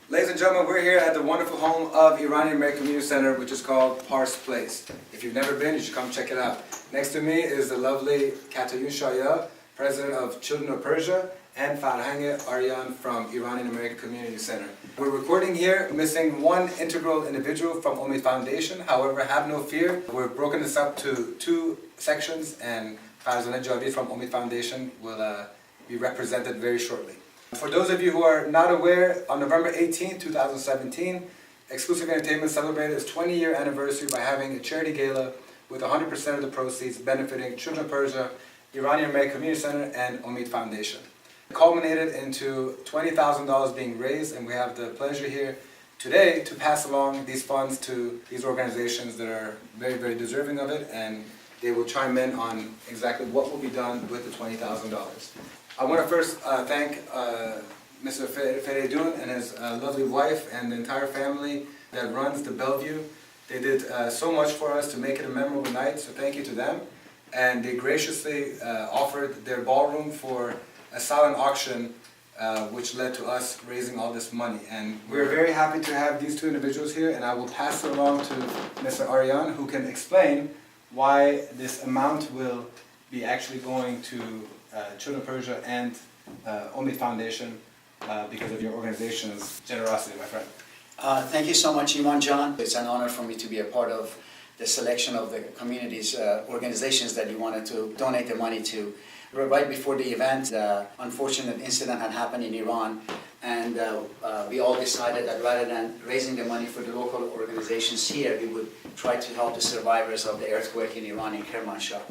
Ladies and gentlemen, we're here at the wonderful home of Iranian-American Community Center, which is called Pars Place. If you've never been, you should come check it out. Next to me is the lovely Sayeh, President of Children of Persia, and Farzad Areen from Iranian-American Community Center. We're recording here, missing one integral individual from OMID Foundation. However, have no fear. We've broken this up to two sections, and Farzad from OMID Foundation will be represented very shortly. For those of you who are not aware, on November 18, 2017, Exclusive Entertainment celebrated its 20-year anniversary by having a charity gala with 100% of the proceeds benefiting Children of Persia, Iranian-American Community Center, and OMID Foundation. It culminated into $20,000 being raised, and we have the pleasure here today to pass along these funds to these organizations that are very, very deserving of it, and they will chime in on exactly what will be done with the $20,000. I want to first thank Mr. Feridun and his lovely wife and the entire family that runs the Bellevue. They did so much for us to make it a memorable night, so thank you to them. And they graciously offered their ballroom for a silent auction, which led to us raising all this money. And we're very happy to have these two individuals here, and I will pass it along to Mr. Areen, who can explain why this amount will be actually going to Children of Persia and OMID Foundation because of your organization's generosity, my friend. Thank you so much, Imam John. It's an honor for me to be a part of the selection of the community's organizations that you wanted to donate the money to. Right before the event, the unfortunate incident had happened in Iran, and we all decided that rather than raising the money for the local organizations here, we would try to help the survivors of the earthquake in Iran in Kermanshah.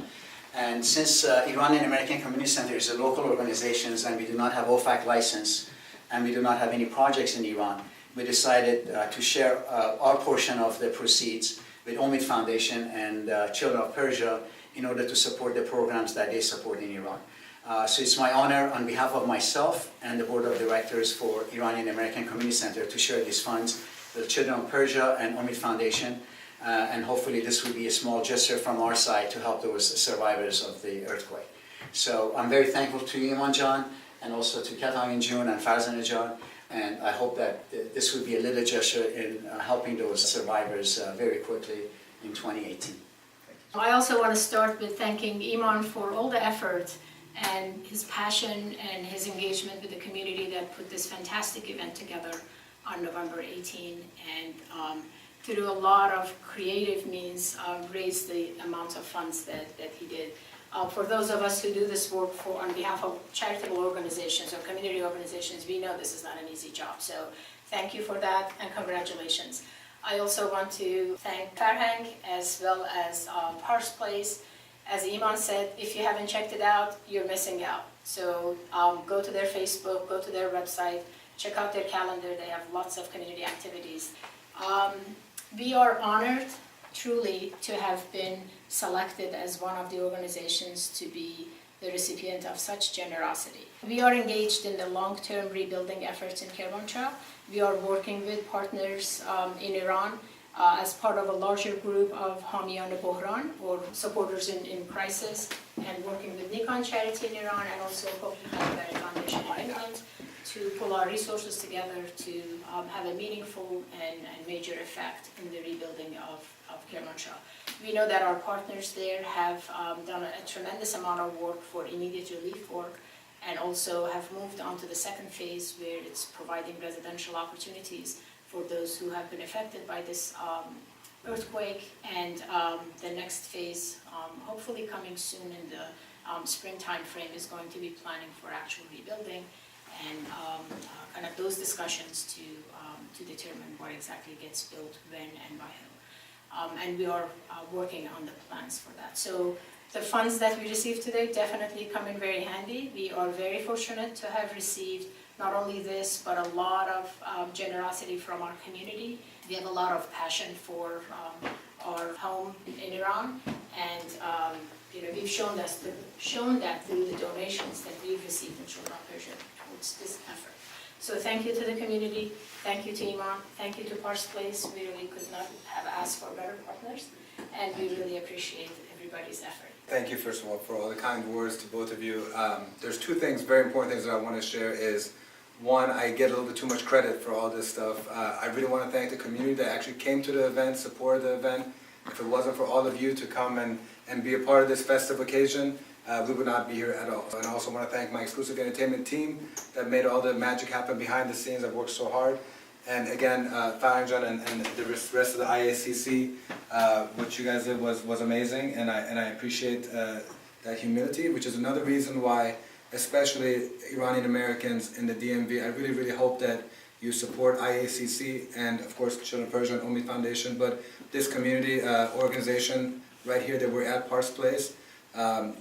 And since Iranian-American Community Center is a local organization and we do not have OFAC license and we do not have any projects in Iran, we decided to share our portion of the proceeds with OMID Foundation and Children of Persia in order to support the programs that they support in Iran. So it's my honor on behalf of myself and the Board of Directors for Iranian-American Community Center to share these funds with Children of Persia and OMID Foundation. And hopefully this will be a small gesture from our side to help those survivors of the earthquake. So I'm very thankful to you, Imam John, and also to Geteey June and Farzad, and I hope that this will be a little gesture in helping those survivors very quickly in 2018. I also want to start with thanking Imam for all the effort and his passion and his engagement with the community that put this fantastic event together on November 18, and through a lot of creative means, raise the amounts of funds that he did. For those of us who do this work on behalf of charitable organizations or community organizations, we know this is not an easy job. So thank you for that and congratulations. I also want to thank Farzad as well as Pars Place. As Imam said, if you haven't checked it out, you're missing out. So go to their Facebook, go to their website, check out their calendar. They have lots of community activities. We are honored, truly, to have been selected as one of the organizations to be the recipient of such generosity. We are engaged in the long-term rebuilding efforts in Kermanshah. We are working with partners in Iran as part of a larger group of Hamiyan Bohran, or supporters in crisis, and working with Nikk charity in Iran and also OMID Foundation in England, to pull our resources together to have a meaningful and major effect in the rebuilding of Kermanshah. We know that our partners there have done a tremendous amount of work for immediate relief work, and also have moved on to the second phase, where it's providing residential opportunities for those who have been affected by this earthquake. And the next phase, hopefully coming soon in the springtime frame, is going to be planning for actual rebuilding, and kind of those discussions to determine what exactly gets built, when, and by who. And we are working on the plans for that. So the funds that we received today definitely come in very handy. We are very fortunate to have received not only this, but a lot of generosity from our community. We have a lot of passion for our home in Iran, and we've shown that through the donations that we've received in Children of Persia towards this effort. So thank you to the community, thank you to Imam, thank you to Pars Place. We really could not have asked for better partners, and we really appreciate everybody's effort. Thank you, first of all, for all the kind words to both of you. There's two things, very important things that I want to share is one, I get a little bit too much credit for all this stuff. I really want to thank the community that actually came to the event, supported the event. If it wasn't for all of you to come and be a part of this festive occasion, we would not be here at all. And I also want to thank my exclusive entertainment team that made all the magic happen behind the scenes. I've worked so hard. And again, Farzad and the rest of the IACC, what you guys did was amazing, and I appreciate that humility, which is another reason why, especially Iranian Americans in the DMV, I really, really hope that you support IACC and, of course, Children of Persia and OMID Foundation, but this community organization right here that we're at, Pars Place,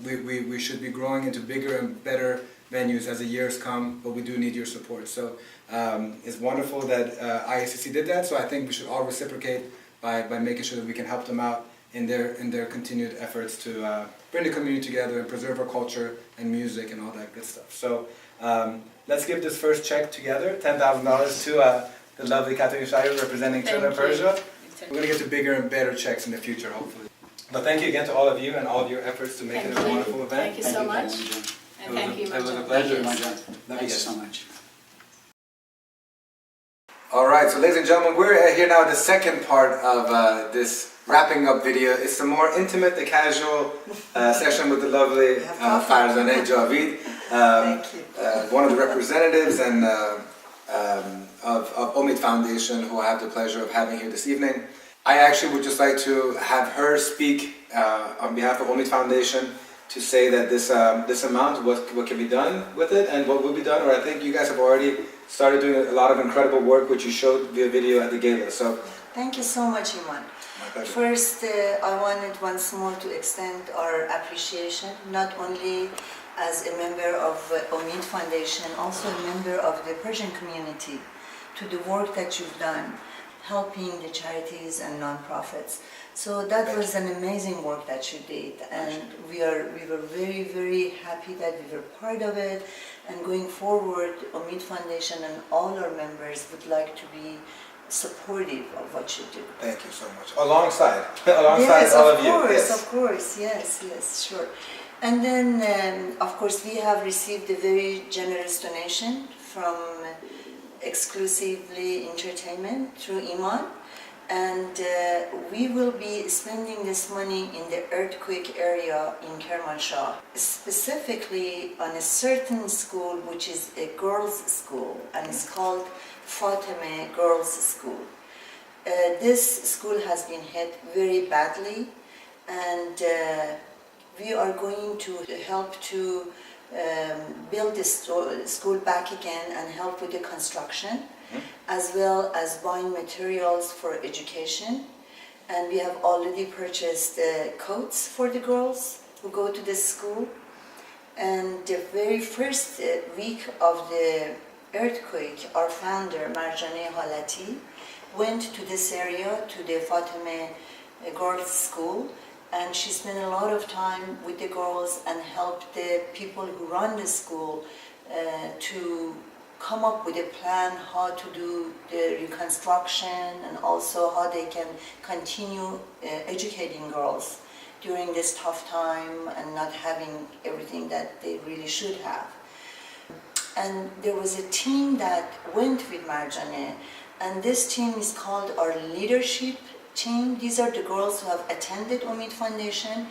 we should be growing into bigger and better venues as the years come, but we do need your support. So it's wonderful that IACC did that, so I think we should all reciprocate by making sure that we can help them out in their continued efforts to bring the community together and preserve our culture and music and all that good stuff. So let's give this first check together, $10,000 to the lovely Tavangar representing Children of Persia. We're going to get to bigger and better checks in the future, hopefully. But thank you again to all of you and all of your efforts to make it a wonderful event. Thank you so much. And thank you, It was a Marjan. pleasure. Thank you so much. All right, so ladies and gentlemen, we're here now at the second part of this wrapping up video. It's the more intimate, the casual session with the lovely Farzad Javid, one of the representatives and of OMID Foundation, who I have the pleasure of having here this evening. I actually would just like to have her speak on behalf of OMID Foundation to say that this amount, what can be done with it and what will be done, or I think you guys have already started doing a lot of incredible work, which you showed via video at the Gala. So thank you so much, Iman. First, I wanted once more to extend our appreciation, not only as a member of OMID Foundation, also a member of the Persian community, to the work that you've done, helping the charities and non-profits. So that was an amazing work that you did, and we were very, very happy that we were part of it. And going forward, OMID Foundation and all our members would like to be supportive of what you do. thank you so much. Alongside all of you. Yes, of course, yes, sure. And then, of course, we have received a very generous donation from Exclusively Entertainment through Iman. And we will be spending this money in the earthquake area in Kermanshah, specifically on a certain school which is a girls' school, and it's called Fatemeh Girls' School. This school has been hit very badly, and we are going to help to build the school back again and help with the construction, as well as buying materials for education. And we have already purchased coats for the girls who go to this school. And the very first week of the earthquake, our founder, Marjane Halati, went to this area, to the Fatemeh Girls' School, and she spent a lot of time with the girls and helped the people who run the school to come up with a plan how to do the reconstruction and also how they can continue educating girls during this tough time and not having everything that they really should have. And there was a team that went with Marjane, and this team is called our leadership team. These are the girls who have attended OMID Foundation,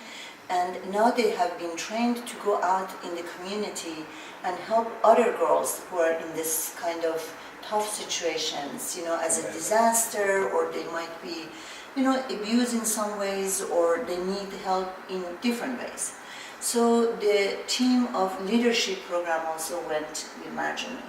and now they have been trained to go out in the community and help other girls who are in this kind of tough situations, you know, as a disaster, or they might be, you know, abused in some ways, or they need help in different ways. So the team of leadership program also went with Marjane,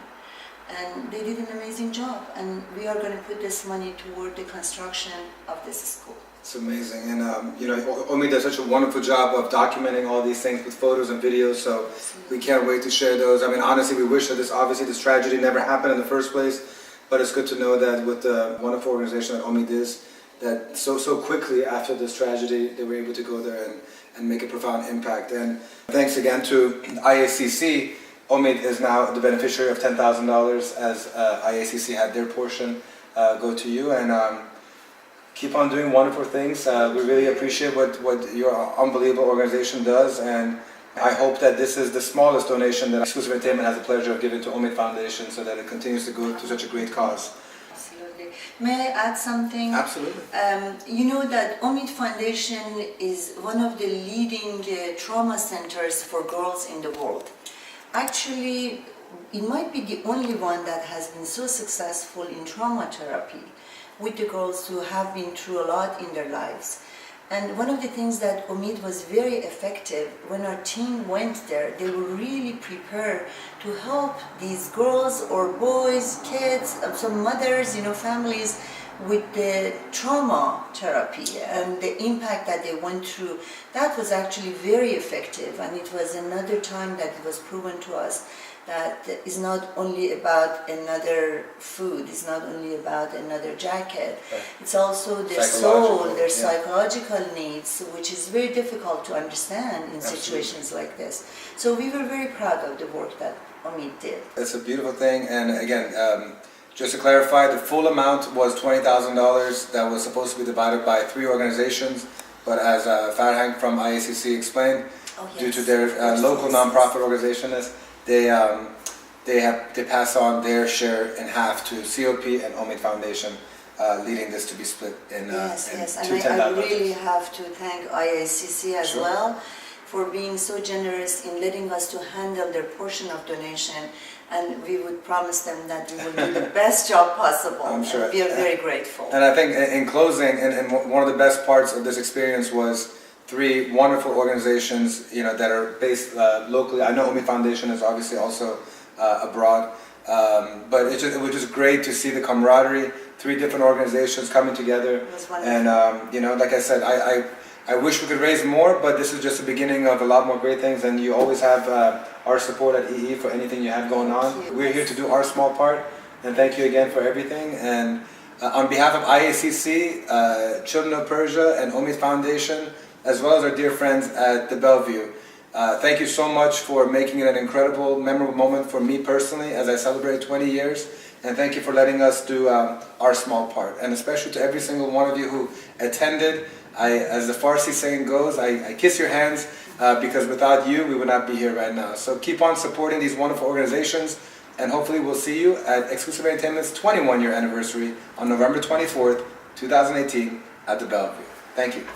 and they did an amazing job, and we are going to put this money toward the construction of this school. It's amazing, and you know, OMID does such a wonderful job of documenting all these things with photos and videos, so we can't wait to share those. I mean, honestly, we wish that this tragedy never happened in the first place, but it's good to know that with the wonderful organization that OMID is, that so quickly after this tragedy, they were able to go there and make a profound impact. And thanks again to IACC. OMID is now the beneficiary of $10,000, as IACC had their portion go to you, and keep on doing wonderful things. We really appreciate what your unbelievable organization does, and I hope that this is the smallest donation that Exclusive Entertainment has the pleasure of giving to OMID Foundation so that it continues to go to such a great cause. Absolutely. May I add something? Absolutely. You know that OMID Foundation is one of the leading trauma centers for girls in the world. Actually, it might be the only one that has been so successful in trauma therapy with the girls who have been through a lot in their lives. And one of the things that OMID was very effective, when our team went there, they were really prepared to help these girls or boys, kids, some mothers, families with the trauma therapy and the impact that they went through. That was actually very effective, and it was another time that it was proven to us that it's not only about another food, it's not only about another jacket, it's also their soul, their psychological needs, which is very difficult to understand in situations like this. So we were very proud of the work that OMID did. It's a beautiful thing, and again, just to clarify, the full amount was $20,000 that was supposed to be divided by 3 organizations, but as Farhang from IACC explained, due to their local nonprofit organization, they pass on their share in half to COP and OMID Foundation, leading this to be split in Yes, two and I really have to thank IACC as well for being so generous in letting us to handle their portion of donation, and we would promise them that we will do the best job possible. I'm sure. We are very grateful. And I think in closing, and one of the best parts of this experience was 3 wonderful organizations, that are based locally. I know OMID Foundation is obviously also abroad, but it was just great to see the camaraderie. 3 different organizations coming together, It was wonderful. and like I said, I wish we could raise more, but this is just the beginning of a lot more great things. And you always have our support at EE for anything you have going on. We're here to do our small part, and thank you again for everything. And on behalf of IACC, Children of Persia, and OMID Foundation, as well as our dear friends at the Bellevue, thank you so much for making it an incredible, memorable moment for me personally as I celebrate 20 years. And thank you for letting us do our small part. And especially to every single one of you who attended. As the Farsi saying goes, I kiss your hands because without you, we would not be here right now. So keep on supporting these wonderful organizations, and hopefully we'll see you at Exclusive Entertainment's 21-year anniversary on November 24th, 2018 at the Bellevue. Thank you.